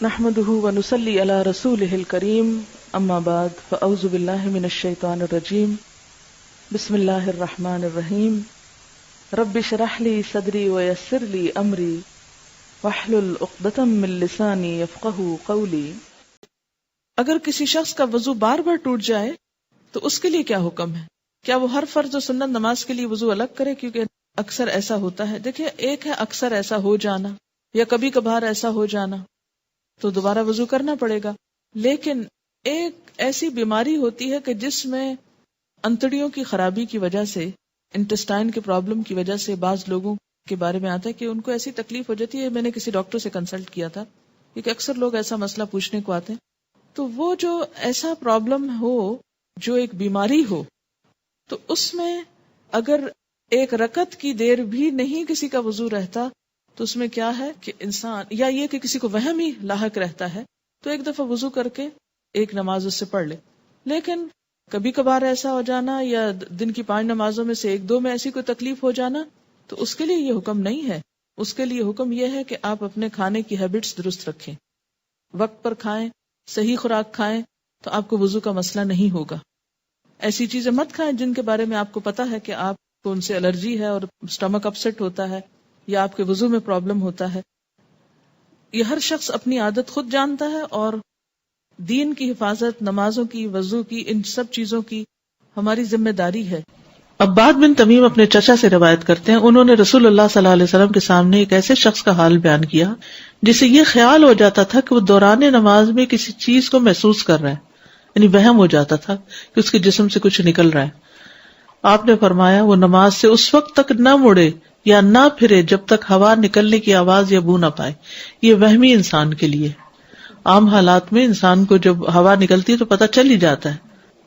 نحمده ونصلي على رسوله الكريم اما بعد فاعوذ بالله من الشيطان الرجيم بسم الله الرحمن الرحيم رب اشرح لي صدري ويسر لي امري واحلل عقدة من لساني يفقهوا قولي۔ اگر کسی شخص کا وضو بار بار ٹوٹ جائے تو اس کے لیے کیا حکم ہے؟ کیا وہ ہر فرض و سنت نماز کے لیے وضو الگ کرے؟ کیونکہ اکثر ایسا ہوتا ہے۔ دیکھیں، ایک ہے اکثر ایسا ہو جانا یا کبھی کبھار ایسا ہو جانا تو دوبارہ وضو کرنا پڑے گا، لیکن ایک ایسی بیماری ہوتی ہے کہ جس میں انتڑیوں کی خرابی کی وجہ سے، انٹسٹائن کے پرابلم کی وجہ سے بعض لوگوں کے بارے میں آتا ہے کہ ان کو ایسی تکلیف ہو جاتی ہے۔ میں نے کسی ڈاکٹر سے کنسلٹ کیا تھا کیونکہ اکثر لوگ ایسا مسئلہ پوچھنے کو آتے ہیں، تو وہ جو ایسا پرابلم ہو، جو ایک بیماری ہو، تو اس میں اگر ایک رکعت کی دیر بھی نہیں کسی کا وضو رہتا تو اس میں کیا ہے کہ انسان، یا یہ کہ کسی کو وہم ہی لاحق رہتا ہے، تو ایک دفعہ وضو کر کے ایک نماز اس سے پڑھ لے۔ لیکن کبھی کبھار ایسا ہو جانا یا دن کی 5 نمازوں میں سے 1-2 میں ایسی کوئی تکلیف ہو جانا، تو اس کے لیے یہ حکم نہیں ہے۔ اس کے لیے حکم یہ ہے کہ آپ اپنے کھانے کی ہیبٹس درست رکھیں، وقت پر کھائیں، صحیح خوراک کھائیں، تو آپ کو وضو کا مسئلہ نہیں ہوگا۔ ایسی چیزیں مت کھائیں جن کے بارے میں آپ کو پتا ہے کہ آپ کو ان سے الرجی ہے اور سٹمک اپسٹ ہوتا ہے یا آپ کے وضو میں پرابلم ہوتا ہے۔ یہ ہر شخص اپنی عادت خود جانتا ہے، اور دین کی حفاظت، نمازوں کی، وضو کی، ان سب چیزوں کی ہماری ذمہ داری ہے۔ عباد بن تمیم اپنے چچا سے روایت کرتے ہیں، انہوں نے رسول اللہ صلی اللہ علیہ وسلم کے سامنے ایک ایسے شخص کا حال بیان کیا جسے یہ خیال ہو جاتا تھا کہ وہ دوران نماز میں کسی چیز کو محسوس کر رہا ہے، یعنی وہم ہو جاتا تھا کہ اس کے جسم سے کچھ نکل رہا ہے۔ آپ نے فرمایا وہ نماز سے اس وقت تک نہ مڑے یا نہ پھرے جب تک ہوا نکلنے کی آواز یا بو نہ پائے۔ یہ وہمی انسان کے لیے، عام حالات میں انسان کو جب ہوا نکلتی ہے تو پتہ چل ہی جاتا ہے،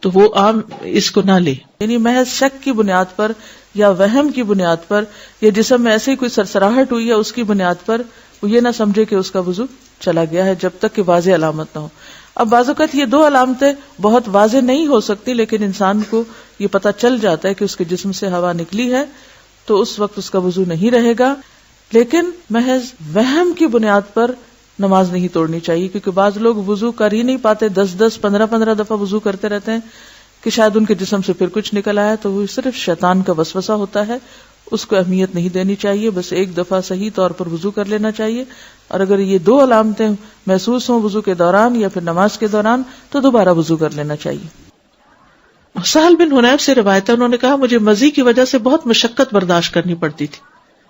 تو وہ عام اس کو نہ لے، یعنی محض شک کی بنیاد پر یا وہم کی بنیاد پر یا جسم میں ایسے ہی کوئی سرسراہٹ ہوئی ہے اس کی بنیاد پر وہ یہ نہ سمجھے کہ اس کا وضو چلا گیا ہے جب تک کہ واضح علامت نہ ہو۔ اب بعض اوقات یہ 2 علامتیں بہت واضح نہیں ہو سکتی، لیکن انسان کو یہ پتہ چل جاتا ہے کہ اس کے جسم سے ہوا نکلی ہے، تو اس وقت اس کا وضو نہیں رہے گا۔ لیکن محض وہم کی بنیاد پر نماز نہیں توڑنی چاہیے، کیونکہ بعض لوگ وضو کر ہی نہیں پاتے، 10-10 15-15 دفعہ وضو کرتے رہتے ہیں کہ شاید ان کے جسم سے پھر کچھ نکل آیا، تو وہ صرف شیطان کا وسوسہ ہوتا ہے، اس کو اہمیت نہیں دینی چاہیے، بس ایک دفعہ صحیح طور پر وضو کر لینا چاہیے۔ اور اگر یہ 2 علامتیں محسوس ہوں وضو کے دوران یا پھر نماز کے دوران تو دوبارہ وضو کر لینا چاہیے۔ سہل بن حنیف سے روایت ہے، انہوں نے کہا مجھے مزی کی وجہ سے بہت مشقت برداشت کرنی پڑتی تھی،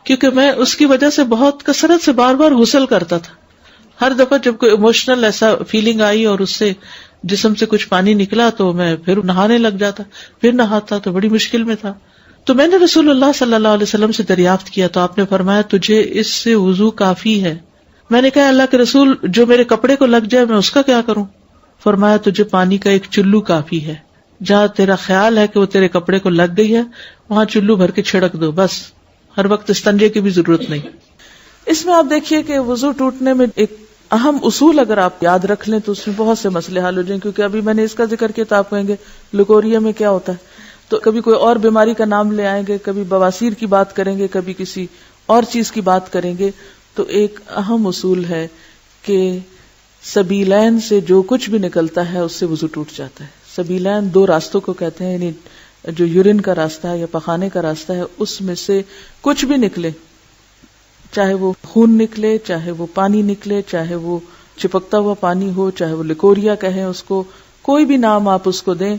کیونکہ میں اس کی وجہ سے بہت کثرت سے بار بار غسل کرتا تھا۔ ہر دفعہ جب کوئی ایموشنل ایسا فیلنگ آئی اور اس سے جسم سے کچھ پانی نکلا تو میں پھر نہانے لگ جاتا، پھر نہاتا، تو بڑی مشکل میں تھا۔ تو میں نے رسول اللہ صلی اللہ علیہ وسلم سے دریافت کیا تو آپ نے فرمایا تجھے اس سے وضو کافی ہے۔ میں نے کہا اللہ کے رسول جو میرے کپڑے کو لگ جائے میں اس کا کیا کروں؟ فرمایا تجھے پانی کا ایک چلو کافی ہے، جہاں تیرا خیال ہے کہ وہ تیرے کپڑے کو لگ گئی ہے وہاں چلو بھر کے چھڑک دو، بس، ہر وقت استنجے کی بھی ضرورت نہیں۔ اس میں آپ دیکھیے کہ وضو ٹوٹنے میں ایک اہم اصول اگر آپ یاد رکھ لیں تو اس میں بہت سے مسئلے حل ہو جائیں، کیونکہ ابھی میں نے اس کا ذکر کیا تو آپ کہیں گے لیکوریا میں کیا ہوتا ہے، تو کبھی کوئی اور بیماری کا نام لے آئیں گے، کبھی بواسیر کی بات کریں گے، کبھی کسی اور چیز کی بات کریں گے۔ تو ایک اہم اصول ہے کہ سبیلین سے جو کچھ بھی نکلتا ہے اس سے وضو ٹوٹ جاتا ہے۔ سبیلین 2 راستوں کو کہتے ہیں، یعنی جو یورین کا راستہ ہے یا پخانے کا راستہ ہے، اس میں سے کچھ بھی نکلے، چاہے وہ خون نکلے، چاہے وہ پانی نکلے، چاہے وہ چپکتا ہوا پانی ہو، چاہے وہ لیکوریا کہیں اس کو، کوئی بھی نام آپ اس کو دیں،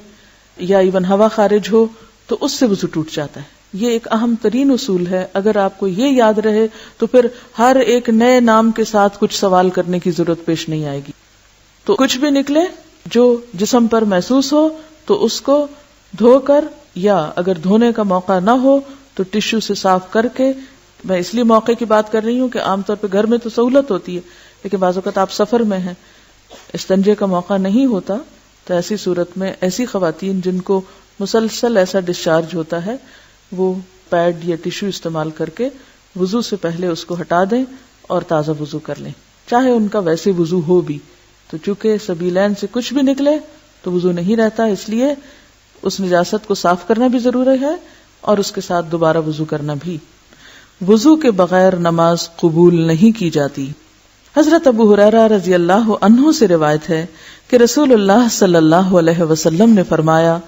یا ایون ہوا خارج ہو، تو اس سے وضو ٹوٹ جاتا ہے۔ یہ ایک اہم ترین اصول ہے، اگر آپ کو یہ یاد رہے تو پھر ہر ایک نئے نام کے ساتھ کچھ سوال کرنے کی ضرورت پیش نہیں آئے گی۔ تو کچھ بھی نکلے جو جسم پر محسوس ہو تو اس کو دھو کر، یا اگر دھونے کا موقع نہ ہو تو ٹشو سے صاف کر کے، میں اس لیے موقع کی بات کر رہی ہوں کہ عام طور پہ گھر میں تو سہولت ہوتی ہے، لیکن بعض اوقات آپ سفر میں ہیں، استنجے کا موقع نہیں ہوتا، تو ایسی صورت میں ایسی خواتین جن کو مسلسل ایسا ڈسچارج ہوتا ہے وہ پیڈ یا ٹشو استعمال کر کے وضو سے پہلے اس کو ہٹا دیں اور تازہ وضو کر لیں، چاہے ان کا ویسے وضو ہو بھی۔ تو چونکہ سبیلین سے کچھ بھی نکلے تو وضو نہیں رہتا، اس لیے اس نجاست کو صاف کرنا بھی ضروری ہے اور اس کے ساتھ دوبارہ وضو کرنا بھی۔ وضو کے بغیر نماز قبول نہیں کی جاتی۔ حضرت ابو ہریرہ رضی اللہ عنہ سے روایت ہے کہ رسول اللہ صلی اللہ علیہ وسلم نے فرمایا،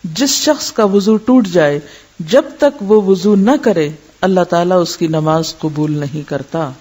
جس شخص کا وضو ٹوٹ جائے جب تک وہ وضو نہ کرے اللہ تعالیٰ اس کی نماز قبول نہیں کرتا۔